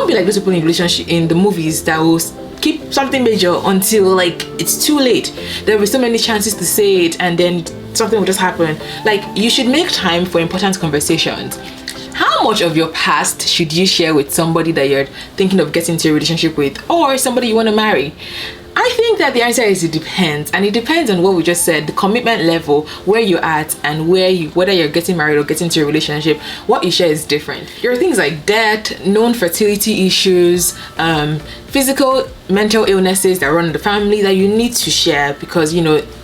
Don't be like those people in relationship in the movies that will keep something major until like it's too late. There will be so many chances to say it, and then something will just happen. Like, you should make time for important conversations. How much of your past should you share with somebody that you're thinking of getting into a relationship with, or somebody you want to marry? I think that the answer is it depends, and it depends on what we just said, the commitment level, where you're at, and whether you're getting married or getting into a relationship. What you share is different. There are things like debt, known fertility issues, physical, mental illnesses that run in the family that you need to share, because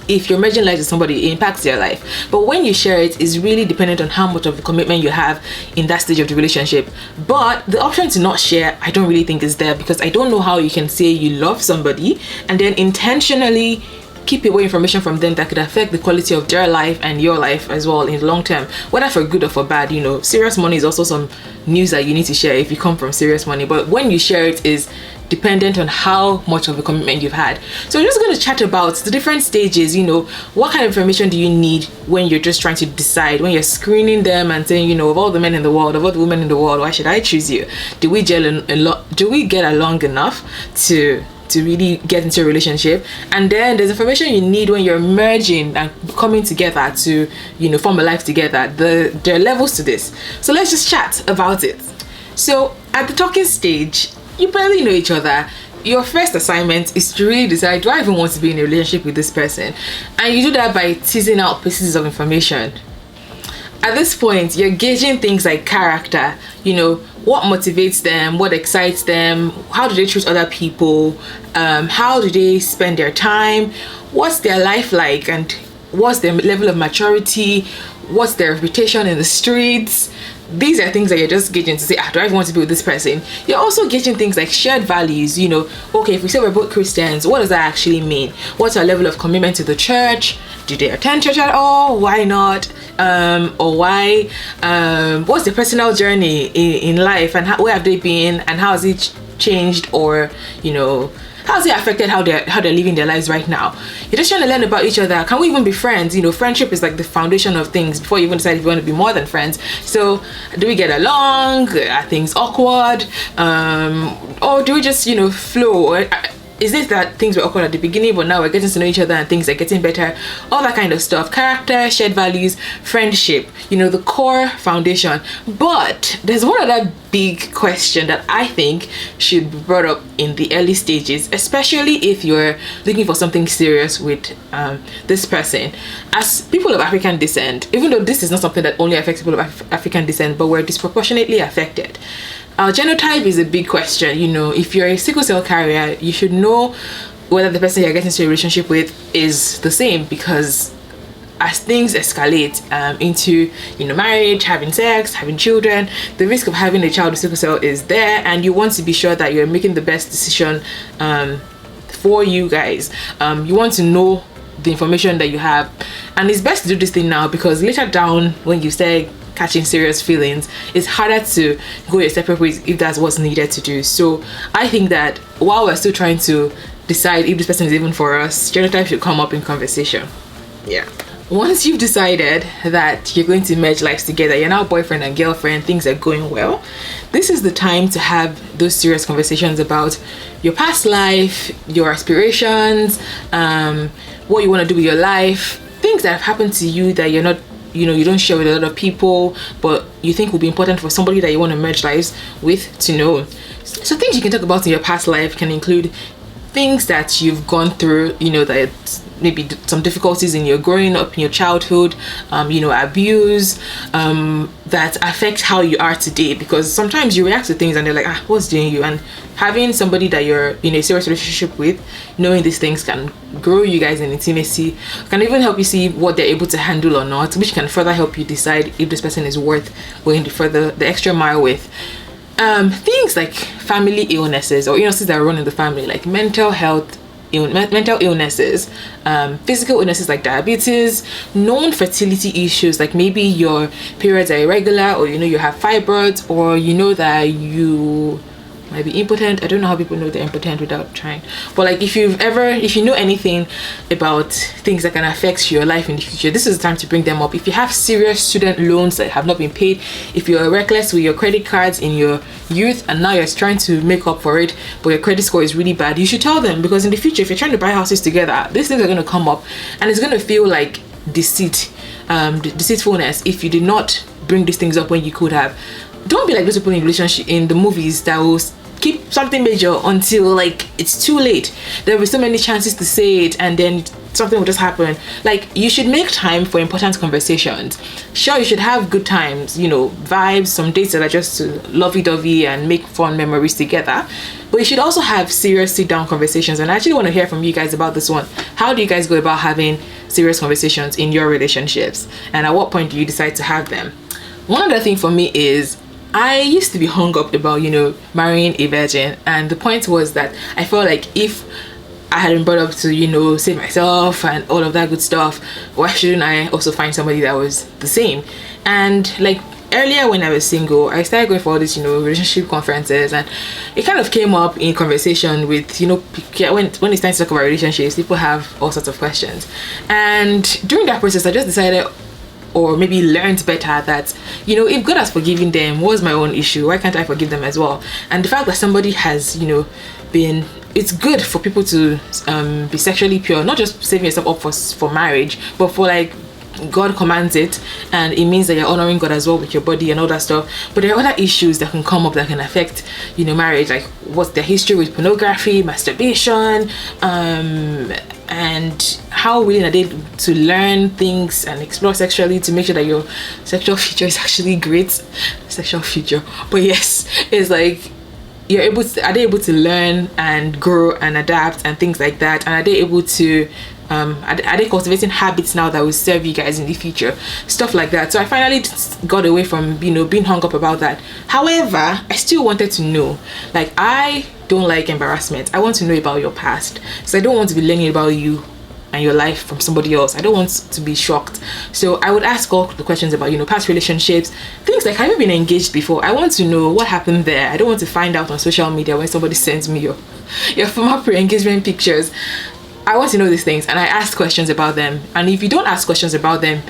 if you're merging lives with somebody, it impacts their life. But when you share it, is really dependent on how much of the commitment you have in that stage of the relationship. But the option to not share, I don't really think is there, because I don't know how you can say you love somebody and then intentionally keep away information from them that could affect the quality of their life and your life as well in the long term, whether for good or for bad. Serious money is also some news that you need to share if you come from serious money. But when you share it, is dependent on how much of a commitment you've had. So we're just going to chat about the different stages. What kind of information do you need when you're just trying to decide, when you're screening them and saying, of all the men in the world, of all the women in the world, why should I choose you? Do we get along enough to really get into a relationship? And then there's information you need when you're merging and coming together to form a life together. There are levels to this, so let's just chat about it. So at the talking stage, you barely know each other. Your first assignment is to really decide, do I even want to be in a relationship with this person? And you do that by teasing out pieces of information. At this point, you're gauging things like character, what motivates them, what excites them, how do they treat other people, how do they spend their time, what's their life like, and what's their level of maturity, what's their reputation in the streets. These are things that you're just gauging to say, do I want to be with this person? You're also gauging things like shared values. Okay, if we say we're both Christians, what does that actually mean? What's our level of commitment to the church? Do they attend church at all? Why not? Or why? What's their personal journey in life, and where have they been, and how has it changed, or how has it affected how they're living their lives right now? You're just trying to learn about each other. Can we even be friends? Friendship is like the foundation of things before you even decide if you want to be more than friends. So do we get along? Are things awkward? Or do we just flow? Is it that things were awkward at the beginning, but now we're getting to know each other and things are getting better? All that kind of stuff. Character, shared values, friendship, the core foundation. But there's one other big question that I think should be brought up in the early stages, especially if you're looking for something serious with this person. As people of African descent, even though this is not something that only affects people of African descent, but we're disproportionately affected. Genotype is a big question. If you're a sickle cell carrier, you should know whether the person you're getting into a relationship with is the same, because as things escalate into marriage, having sex, having children, the risk of having a child with sickle cell is there, and you want to be sure that you're making the best decision for you guys. You want to know the information that you have, and it's best to do this thing now, because later down, when you start catching serious feelings, it's harder to go your separate ways if that's what's needed to do. So I think that while we're still trying to decide if this person is even for us, genotype should come up in conversation. Yeah. Once you've decided that you're going to merge lives together, you're now boyfriend and girlfriend, things are going well, this is the time to have those serious conversations about your past life, your aspirations, what you want to do with your life, things that have happened to you that you're not, you don't share with a lot of people, but you think will be important for somebody that you want to merge lives with to know. So things you can talk about in your past life can include things that you've gone through, that maybe some difficulties in your growing up, in your childhood, abuse, that affect how you are today, because sometimes you react to things and they're like, what's doing you? And having somebody that you're in a serious relationship with, knowing these things can grow you guys in intimacy, can even help you see what they're able to handle or not, which can further help you decide if this person is worth going the extra mile with. Things like family illnesses or illnesses that run in the family, like mental illnesses, physical illnesses like diabetes, known fertility issues, like maybe your periods are irregular, or you have fibroids, or that you might be impotent. I don't know how people know they're impotent without trying. But like, if you know anything about things that can affect your life in the future, this is the time to bring them up. If you have serious student loans that have not been paid, if you're reckless with your credit cards in your youth and now you're trying to make up for it, but your credit score is really bad, you should tell them, because in the future, if you're trying to buy houses together, these things are going to come up and it's going to feel like deceitfulness if you did not bring these things up when you could have. Don't be like those people in relationship in the movies that will keep something major until like it's too late. There will be so many chances to say it and then something will just happen. Like, you should make time for important conversations. Sure, you should have good times, you know, vibes, some dates that are just lovey-dovey and make fun memories together, but you should also have serious sit-down conversations. And I actually want to hear from you guys about this one. How do you guys go about having serious conversations in your relationships, and at what point do you decide to have them? One other thing for me is, I used to be hung up about, you know, marrying a virgin, and the point was that I felt like if I had been brought up to, you know, save myself and all of that good stuff, why shouldn't I also find somebody that was the same? And like, earlier when I was single, I started going for all these, you know, relationship conferences, and it kind of came up in conversation with, you know, when it's time to talk about relationships, people have all sorts of questions. And during that process, I just decided, or maybe learned better, that, you know, if God has forgiven them, what's my own issue? Why can't I forgive them as well? And the fact that somebody has, you know, it's good for people to be sexually pure, not just saving yourself up for marriage, but for like, God commands it, and it means that you're honoring God as well with your body and all that stuff. But there are other issues that can come up that can affect, you know, marriage, like what's their history with pornography, masturbation, and how willing are they to learn things and explore sexually to make sure that your sexual future is actually great. Sexual future, but yes, it's like, are they able to learn and grow and adapt and things like that, and are they able to are they cultivating habits now that will serve you guys in the future, stuff like that. So I finally got away from, you know, being hung up about that. However, I still wanted to know, like, I don't like embarrassment. I want to know about your past, so I don't want to be learning about you and your life from somebody else. I don't want to be shocked. So I would ask all the questions about, you know, past relationships, things like, have you been engaged before? I want to know what happened there. I don't want to find out on social media when somebody sends me your former pre-engagement pictures. I want to know these things, and I ask questions about them. And if you don't ask questions about them,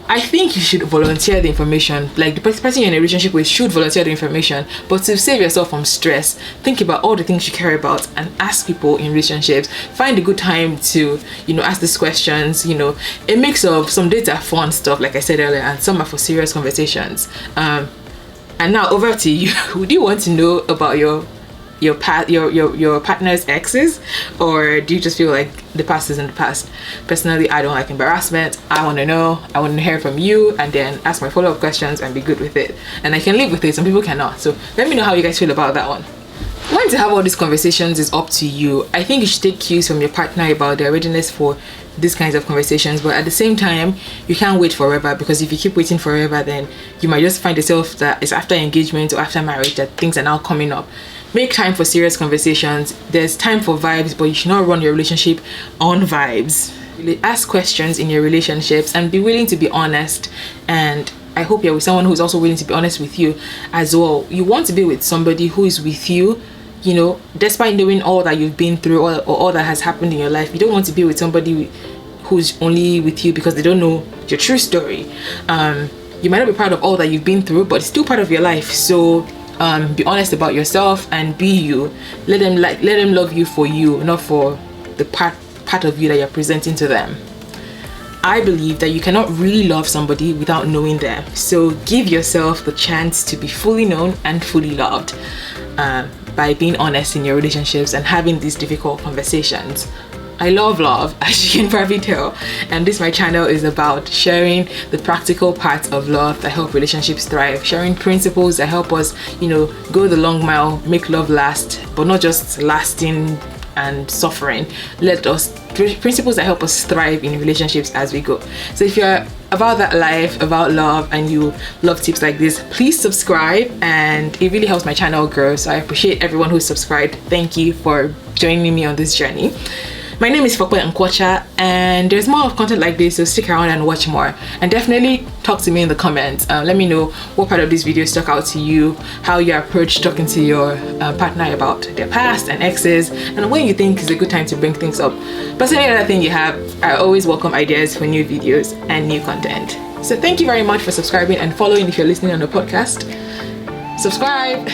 I think you should volunteer the information. Like, the person you're in a relationship with should volunteer the information, but to save yourself from stress, think about all the things you care about and ask people in relationships. Find a good time to, you know, ask these questions. You know, a mix of some dates are fun stuff, like I said earlier, and some are for serious conversations. And now over to you. Would you want to know about your partner's exes, or do you just feel like the past is in the past? Personally, I don't like embarrassment. I want to know, I want to hear from you, and then ask my follow-up questions and be good with it. And I can live with it. Some people cannot. So let me know how you guys feel about that one. When to have all these conversations is up to you. I think you should take cues from your partner about their readiness for these kinds of conversations, but at the same time, you can't wait forever, because if you keep waiting forever, then you might just find yourself that it's after engagement or after marriage that things are now coming up. Make time for serious conversations. There's time for vibes, but you should not run your relationship on vibes. Ask questions in your relationships and be willing to be honest. And I hope you're with someone who's also willing to be honest with you as well. You want to be with somebody who is with you, you know, despite knowing all that you've been through, or all that has happened in your life. You don't want to be with somebody who's only with you because they don't know your true story. You might not be proud of all that you've been through, but it's still part of your life. So be honest about yourself and be you. Let them love you for you, not for the part of you that you're presenting to them. I believe that you cannot really love somebody without knowing them. So give yourself the chance to be fully known and fully loved by being honest in your relationships and having these difficult conversations. I love love, as you can probably tell, and this my channel is about sharing the practical parts of love that help relationships thrive, sharing principles that help us, you know, go the long mile, make love last, but not just lasting and suffering. Principles that help us thrive in relationships as we go. So if you're about that life, about love, and you love tips like this, please subscribe, and it really helps my channel grow. So I appreciate everyone who's subscribed. Thank you for joining me on this journey. My name is Fopsy Nkwocha, and there's more of content like this, so stick around and watch more. And definitely talk to me in the comments. Let me know what part of this video stuck out to you, how you approach talking to your partner about their past and exes, and when you think is a good time to bring things up. Plus any other thing you have, I always welcome ideas for new videos and new content. So thank you very much for subscribing and following if you're listening on the podcast. Subscribe!